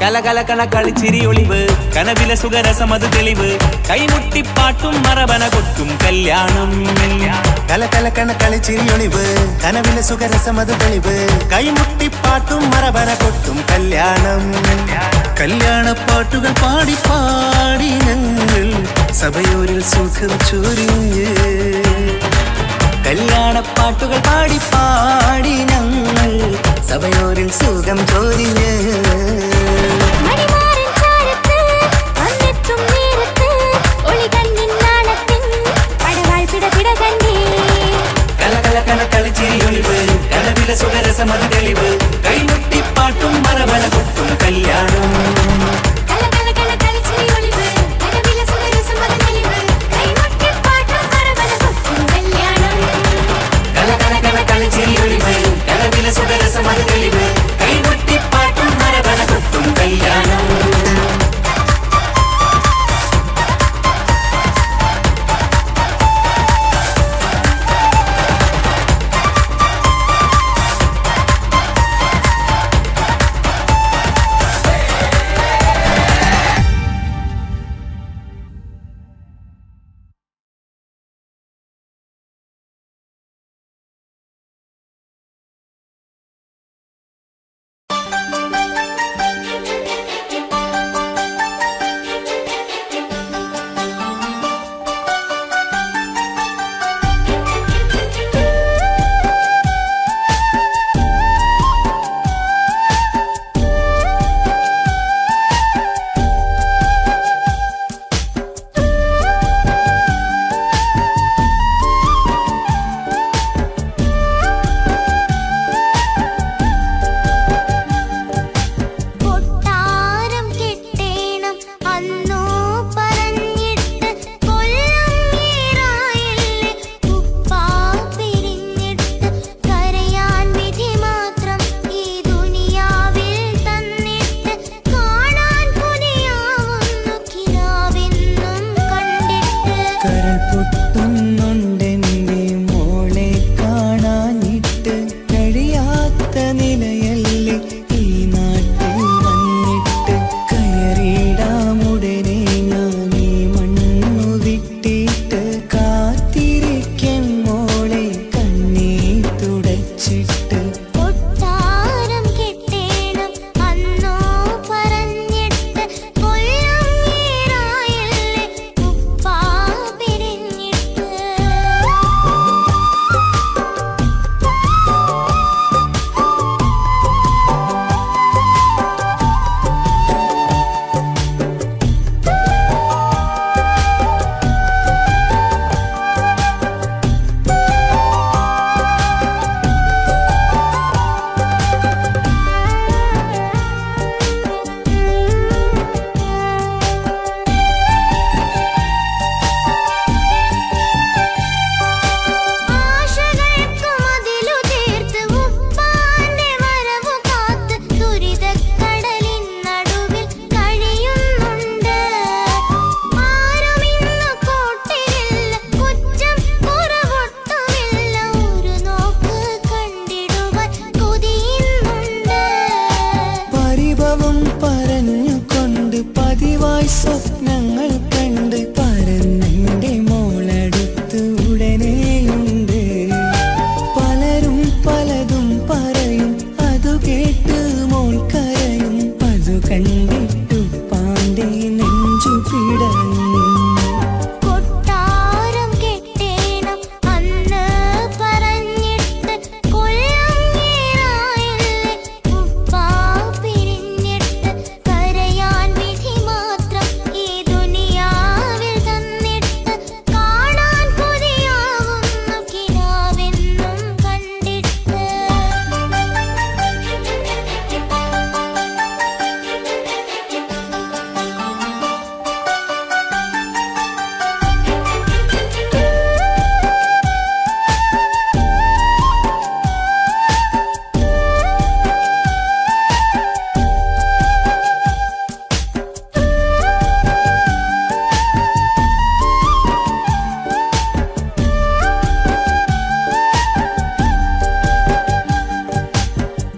കലകലകണ കളിച്ചിരി ഒളിവ് കനവിലെ സുഖരസമത് തെളിവ് കൈമുട്ടിപ്പാട്ടും മറവന കൊട്ടും കല്യാണം. കലകലക്കണ കളിച്ചിരിയൊളിവ് കനവിലെ സുഖരസമത് തെളിവ് കൈമുട്ടിപ്പാട്ടും മറവന കൊട്ടും കല്യാണം. കല്യാണപ്പാട്ടുകൾ പാടി പാടി ഞങ്ങൾ സഭയോരിൽ സുഖം ചൊരിഞ്ഞ്. കല്യാണപ്പാട്ടുകൾ പാടി പാടി ഞങ്ങൾ സഭയോരിൽ സുഖം ചോരിഞ്ഞ്. മണിമാരൻ ചാരത്ത് വന്നെത്തും നേരത്ത് ഒളികണ്ണിൻ നാണത്തിൻ പടവാൾ പിടപിട കണ്ടേ. കലകലകണ കളിച്ചിരിയൊളിവ് കനവിലെ സുഖരസമത് തെളിവ് കൈമുട്ടിപ്പാട്ടും മറവന കൊട്ടും കല്യാണം. കലകലകണ കളിച്ചിരി ഒളിവ് കനവിലെ സുഖരസമത് തെളിവ് കൈമുട്ടിപ്പാട്ടും മറവന കൊട്ടും കല്യാണം. കലകലകണ കളിച്ചിരിയൊളിവ് കനവിലെ സുഖരസമത് തെളിവ് കൈമുട്ടിപ്പാട്ടും മറവന കൊട്ടും കല്യാണം. ഭാവം പറഞ്ഞുകൊണ്ട് പതിവായി സ്വപ്നങ്ങൾ കണ്ട് പറന്നെന്റെ മോളടുത്ത് ഉടനെയുണ്ട്. പലരും പലതും പറയും, അതു കേട്ട് മോൾ കരയും. അതു കണ്ടിട്ടു പാണ്ഡെ നെഞ്ചു പിടയും. കൊട്ടാരം കെട്ടേണം അന്ന് പറഞ്ഞിട്ട് കൊല്ലം ഏറായില്ലേ ഉപ്പാ പിരിഞ്ഞിട്ട് കരയാൻ വിധി മാത്രം ഈ ദുനിയാവിൽ തന്നിട്ട് കാണാൻ കൊതിയാവുന്നു കിനാവെന്നും കണ്ടിട്ട്.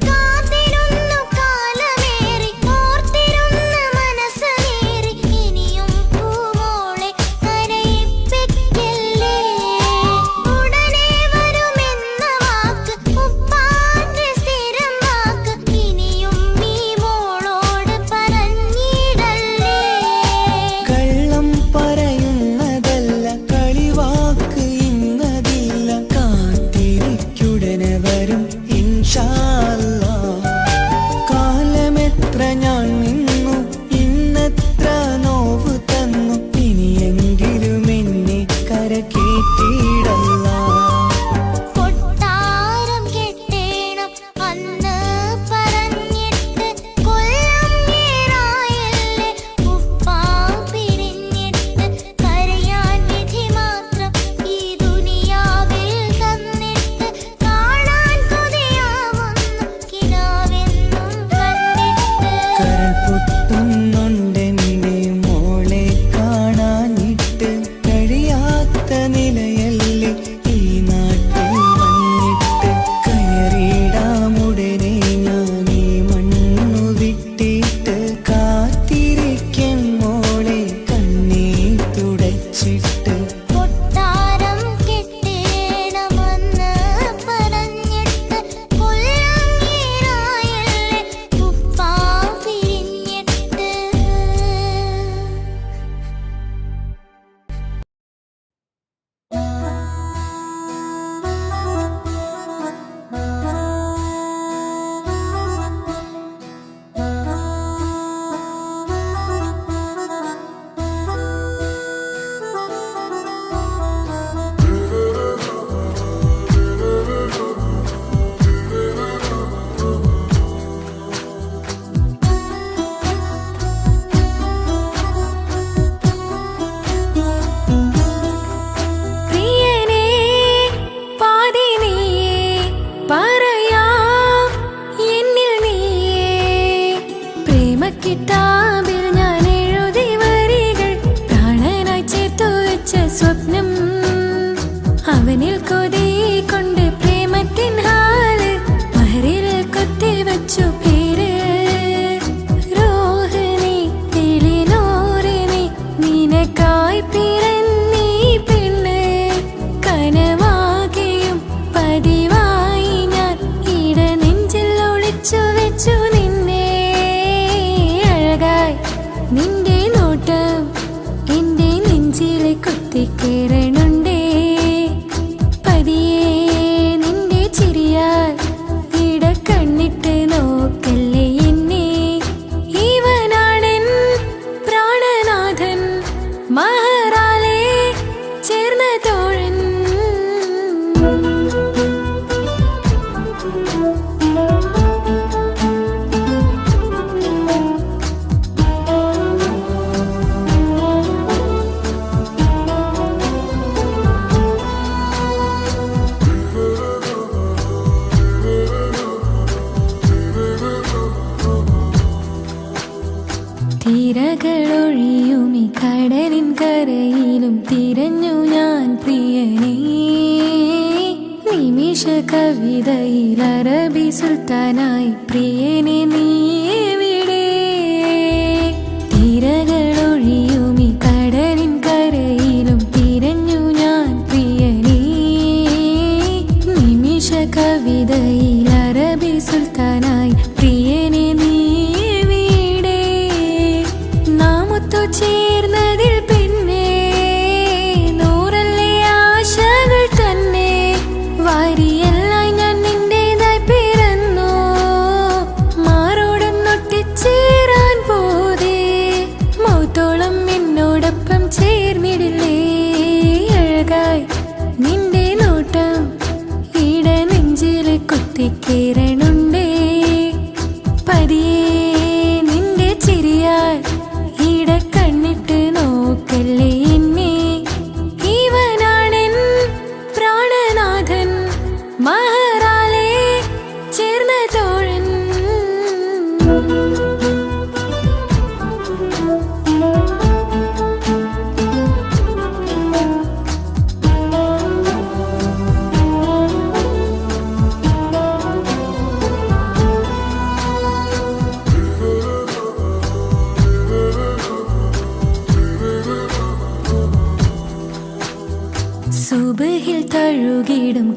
കാത്തിരുന്നു കാലമേറി ഓർത്തിരുന്ന മനസ്സേറി ഇനിയും പൂമോളെ കരയിപ്പിക്കല്ലേ. ഉടനെ വരുമെന്ന വാക്ക് ഉപ്പാന്റെ സ്ഥിരം വാക്ക് ഇനിയും ഈ മോളോട് പറഞ്ഞിടല്ലേ. കള്ളം പറയുന്നതല്ല, കളിവാക്ക് ഇന്നതില്ല. കാത്തിരിക്കുടനെ വരും ഇൻഷാ അല്ലാഹ്. കാലമെത്ര ഞാൻ നിന്നു, ഇന്നെത്ര നോവ് തന്നു. ഇനിയെങ്കിലും എന്നെ കരകേറ്റിയിടല്ല. കൊട്ടാരം കെട്ടേണം അന്ന് പറഞ്ഞിട്ട് കൊല്ലം ഏറായില്ലേ ഉപ്പാ പിരിഞ്ഞിട്ട് കരയാൻ വിധി മാത്രം ഈ ദുനിയാവിൽ തന്നിട്ട് കാണാൻ കൊതിയാവുന്നു കിനാവെന്നും കണ്ടിട്ട്. കരൾ പൊട്ടുന്നുണ്ടെന്റെ മോളെ കാണാനിട്ട്. കഴിയാത്ത നിലയല്ലേ ഈ നാട്ടിൽ വന്നിട്ട്. കയറിയിടാമുടനെ ഞാൻ ഈ മണ്ണു വിട്ടിട്ട്. കാത്തിരിക്കും മോളെ കണ്ണീർ തുടച്ചിട്ട്. കൊട്ടാരം കെട്ടേണമെന്ന് പറഞ്ഞിട്ട് കൊല്ലം ഏറായില്ലേ ഉപ്പാ പിരിഞ്ഞിട്ട്. പ്രിയനേ പാതി നീയേ പറയാം എന്നിൽ നീയേ. പ്രേമക്കിതാബിൽ ഞാൻ എഴുതി വരികൾ പ്രാണനായി ചേർത്തു വെച്ച സ്വപ്നം. അവനിൽ കൊതി കൊണ്ട് പ്രേമത്തിൻ ഹാല് മഹറിൽ കൊത്തി വച്ചു പേര്. രോഹിണി തെളിനൂറിനി നിനക്കായി പിറന്നീ പെണ്ണ്. കനവാകെയും പതിവായി ഞാൻ ഇടനെഞ്ചിൽ ഒളിച്ചു വെച്ചു നിന്നെ. അഴകായി നിന്റെ നോട്ടം എന്റെ നെഞ്ചിലെ കുത്തിക്കേറണുണ്ടേ. പതിയെ നിന്റെ ചിരിയാൽ ഇടക്കണ്ണിട്ട് നോക്കല്ലേ എന്നെ. ഇവനാണെൻ പ്രാണനാഥൻ മഹറാലെ ചേർന്ന തോഴൻ. തിരകളൊഴിയും ഈ കടലിൻ കരയിലും തിരഞ്ഞു ഞാൻ പ്രിയനേ. നിമിഷ കവിതയിൽ അറബി സുൽത്താനായി പ്രിയനെ നീ എവിടെ.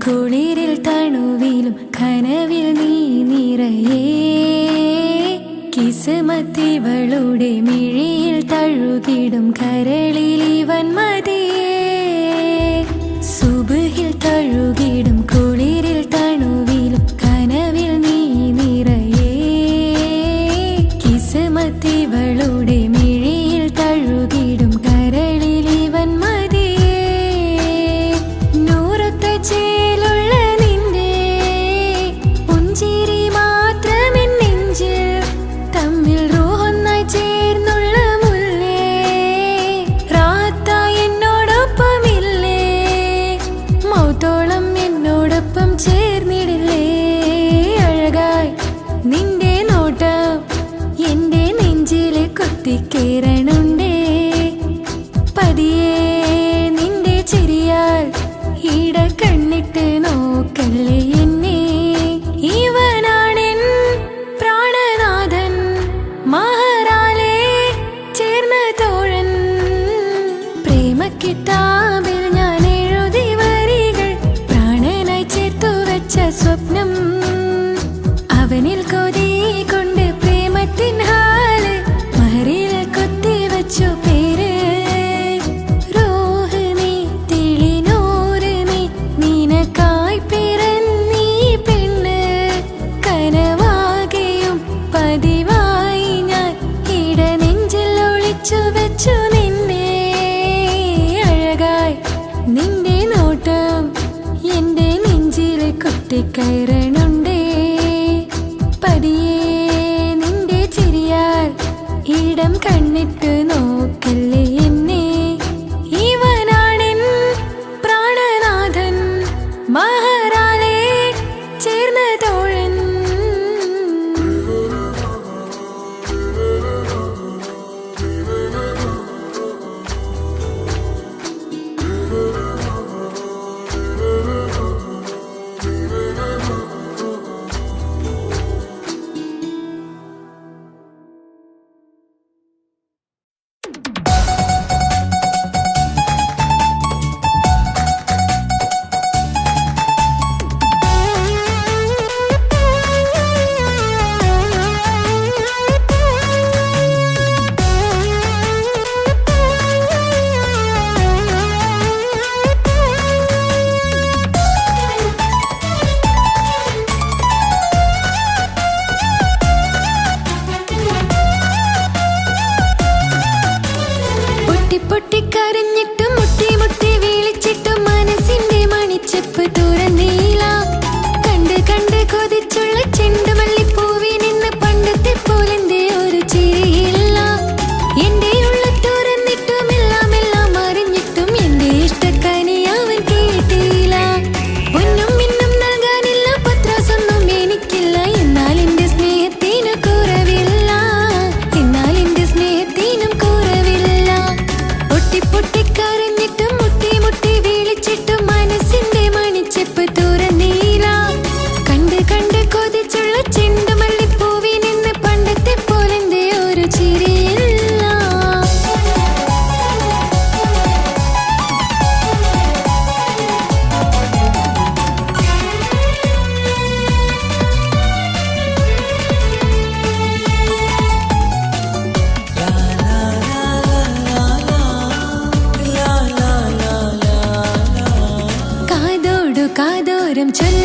കുളിരിൽ തണുവിലും കനവിൽ നീ നിറയേ കിസ്മത്തിവളുടെ മിഴിയിൽ തഴുകിടും കരളിൽ ഇവൻ മതിയേ സുബഹിൽ തഴുകിടും കുളിരിൽ തണുവിലും കനവിൽ നീ നിറയേ കിസ്മത്തിവളുടെ മിഴിയിൽ തഴുകിടും കരളിൽ ഇവൻ മതിയേ നൂറൊത്ത ചേലുള്ള നിന്റെ പുഞ്ചിരി മാത്രമെൻ നെഞ്ചിൽ തമ്മിൽ റൂഹൊന്നായി ചേർന്നുള്ള മുല്ലേ റാത്തായി എന്നോടൊപ്പമില്ലേ മൗത്തോളം എന്നോടൊപ്പം ചേർന്നിടില്ലേ അഴകായി നിന്റെ നോട്ടം എന്റെ നെഞ്ചില് കുത്തിക്കേറണുണ്ടേ പതിയെ നിന്റെ ചിരിയാൽ ഈട കണ്ണിട്ട് നോക്കല്ലേ എന്നെ ഇവനാണെൻ പ്രാണനാഥൻ മഹറാലേ ചേർന്ന തോഴൻ പ്രേമക്കിതാബിൽ ഞാൻ എഴുതി വരികൾ പ്രാണനായി ചേർത്തു വെച്ച സ്വപ്നം അവനിൽ കൊതി കൊണ്ട് പ്രേമത്തിൻ ഹാല് മഹറിൽ കൊത്തി വച്ചു പേര് റൂഹ് നീ തെളിനൂറ് നീ നിനക്കായി പിറന്നീ പെണ്ണ് കനവാകെയും പതിവായി ഞാൻ ഇട നെഞ്ചിൽ ഒളിച്ചു വെച്ചു നിന്നെ അഴകായി നിന്റെ നോട്ടം എന്റെ നെഞ്ചിൽ കുത്തിക്കയറണുണ്ടേ പതിയെ നിന്റെ ചിരിയാൽ ഇടം കണ്ണിട്ട് നോക്കല്ലേ എന്നെ ഇവനാണെൻ പ്രാണനാഥൻ മഹറാലേ ചേർന്ന തോഴൻ പൊട്ടിക്കരഞ്ഞിട്ടും മുട്ടി മുട്ടി വിളിച്ചിട്ടും മനസ്സിന്റെ മണിച്ചെപ്പ് തുറന്നീല കണ്ട് കണ്ട് കൊതിച്ചുള്ള ചെണ്ടുമല്ലിപ്പൂവി നിന്ന് പണ്ടത്തെ പോലെന്തേ ഒരു ചിരിയില്ല എന്റെ ഉള്ള തുറന്നിട്ടും എല്ലാം എല്ലാം അറിഞ്ഞിട്ടും എന്റെ ഇഷ്ടക്കനി അവൻ കേട്ടില്ല പൊന്നും മിന്നും നൽകാനില്ല പത്രാസൊന്നും എനിക്കില്ല എന്നാൽ എന്റെ സ്നേഹത്തിന് കുറവില്ല എന്നാൽ എന്റെ സ്നേഹത്തിനും കുറവില്ല പൊട്ടിക്കരഞ്ഞിട്ടും മുട്ടി മുട്ടി വിളിച്ചിട്ടും മനസ്സിന്റെ മണിച്ചെപ്പ് തുറന്നീല കണ്ട് കണ്ട് കൊതിച്ചുള്ള ചെണ്ടുമല്ലിപ്പൂവി നിന്ന് പണ്ടത്തെ പോലെന്തേ ഒരു ചിരിയില്ല കാതോടു കാതോരം ചൊല്ല